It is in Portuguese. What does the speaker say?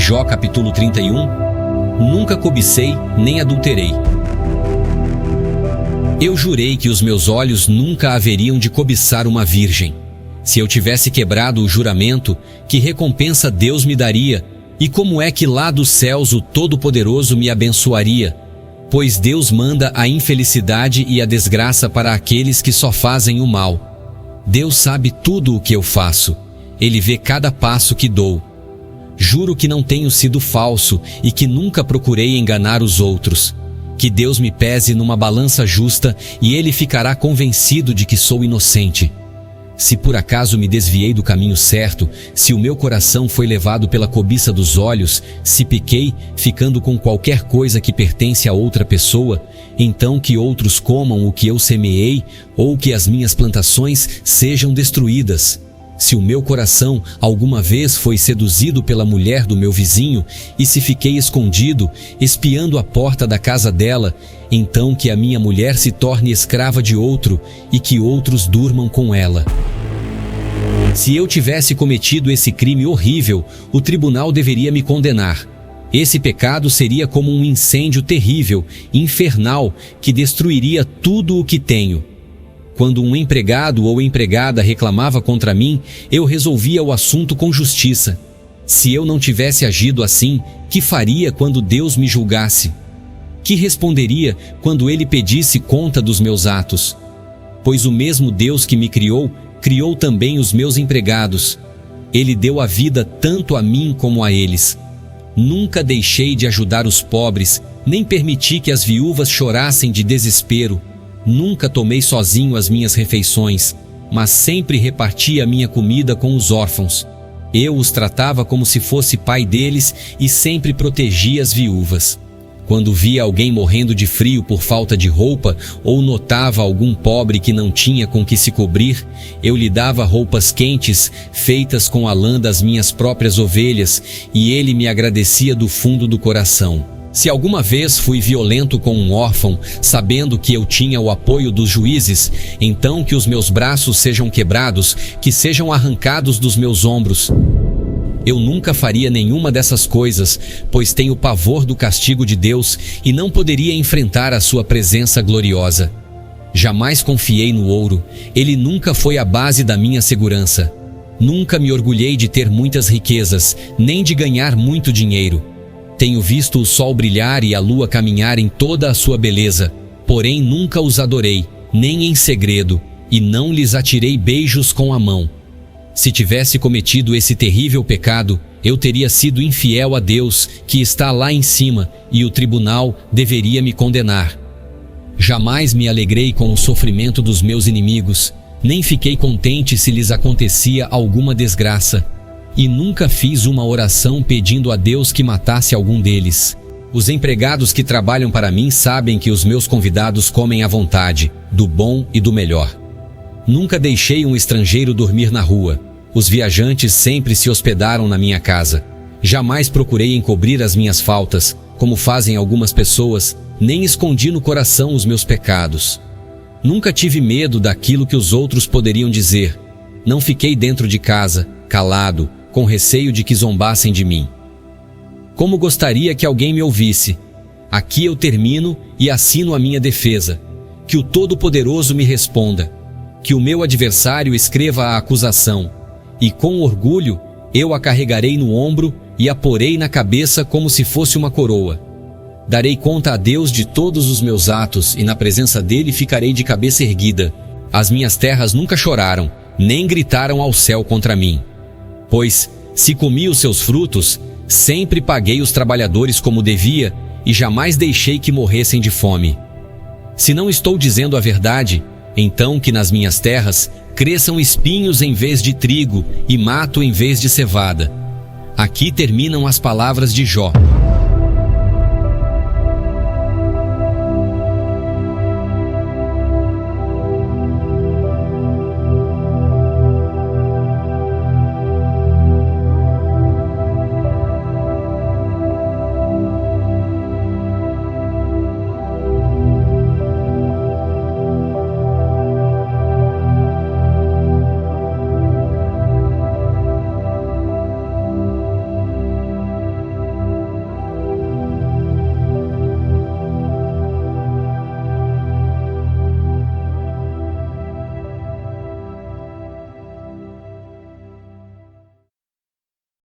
Jó capítulo 31. Nunca cobicei nem adulterei. Eu jurei que os meus olhos nunca haveriam de cobiçar uma virgem. Se eu tivesse quebrado o juramento, que recompensa Deus me daria? E como é que lá dos céus o Todo-Poderoso me abençoaria? Pois Deus manda a infelicidade e a desgraça para aqueles que só fazem o mal. Deus sabe tudo o que eu faço. Ele vê cada passo que dou. Juro que não tenho sido falso e que nunca procurei enganar os outros. Que Deus me pese numa balança justa e Ele ficará convencido de que sou inocente. Se por acaso me desviei do caminho certo, se o meu coração foi levado pela cobiça dos olhos, se pequei, ficando com qualquer coisa que pertence a outra pessoa, então que outros comam o que eu semeei, ou que as minhas plantações sejam destruídas. Se o meu coração alguma vez foi seduzido pela mulher do meu vizinho, e se fiquei escondido, espiando a porta da casa dela, então que a minha mulher se torne escrava de outro, e que outros durmam com ela. Se eu tivesse cometido esse crime horrível, o tribunal deveria me condenar. Esse pecado seria como um incêndio terrível, infernal, que destruiria tudo o que tenho. Quando um empregado ou empregada reclamava contra mim, eu resolvia o assunto com justiça. Se eu não tivesse agido assim, que faria quando Deus me julgasse? Que responderia quando Ele pedisse conta dos meus atos? Pois o mesmo Deus que me criou, criou também os meus empregados. Ele deu a vida tanto a mim como a eles. Nunca deixei de ajudar os pobres, nem permiti que as viúvas chorassem de desespero. Nunca tomei sozinho as minhas refeições, mas sempre reparti a minha comida com os órfãos. Eu os tratava como se fosse pai deles e sempre protegia as viúvas. Quando via alguém morrendo de frio por falta de roupa ou notava algum pobre que não tinha com que se cobrir, eu lhe dava roupas quentes feitas com a lã das minhas próprias ovelhas e ele me agradecia do fundo do coração. Se alguma vez fui violento com um órfão, sabendo que eu tinha o apoio dos juízes, então que os meus braços sejam quebrados, que sejam arrancados dos meus ombros. Eu nunca faria nenhuma dessas coisas, pois tenho pavor do castigo de Deus e não poderia enfrentar a sua presença gloriosa. Jamais confiei no ouro, ele nunca foi a base da minha segurança. Nunca me orgulhei de ter muitas riquezas, nem de ganhar muito dinheiro. Tenho visto o sol brilhar e a lua caminhar em toda a sua beleza, porém nunca os adorei, nem em segredo, e não lhes atirei beijos com a mão. Se tivesse cometido esse terrível pecado, eu teria sido infiel a Deus, que está lá em cima, e o tribunal deveria me condenar. Jamais me alegrei com o sofrimento dos meus inimigos, nem fiquei contente se lhes acontecia alguma desgraça. E nunca fiz uma oração pedindo a Deus que matasse algum deles. Os empregados que trabalham para mim sabem que os meus convidados comem à vontade, do bom e do melhor. Nunca deixei um estrangeiro dormir na rua. Os viajantes sempre se hospedaram na minha casa. Jamais procurei encobrir as minhas faltas, como fazem algumas pessoas, nem escondi no coração os meus pecados. Nunca tive medo daquilo que os outros poderiam dizer. Não fiquei dentro de casa, calado, com receio de que zombassem de mim. Como gostaria que alguém me ouvisse. Aqui eu termino e assino a minha defesa. Que o Todo-Poderoso me responda. Que o meu adversário escreva a acusação. E com orgulho eu a carregarei no ombro e a porei na cabeça como se fosse uma coroa. Darei conta a Deus de todos os meus atos e na presença dele ficarei de cabeça erguida. As minhas terras nunca choraram, nem gritaram ao céu contra mim. Pois, se comi os seus frutos, sempre paguei os trabalhadores como devia e jamais deixei que morressem de fome. Se não estou dizendo a verdade, então que nas minhas terras cresçam espinhos em vez de trigo e mato em vez de cevada. Aqui terminam as palavras de Jó.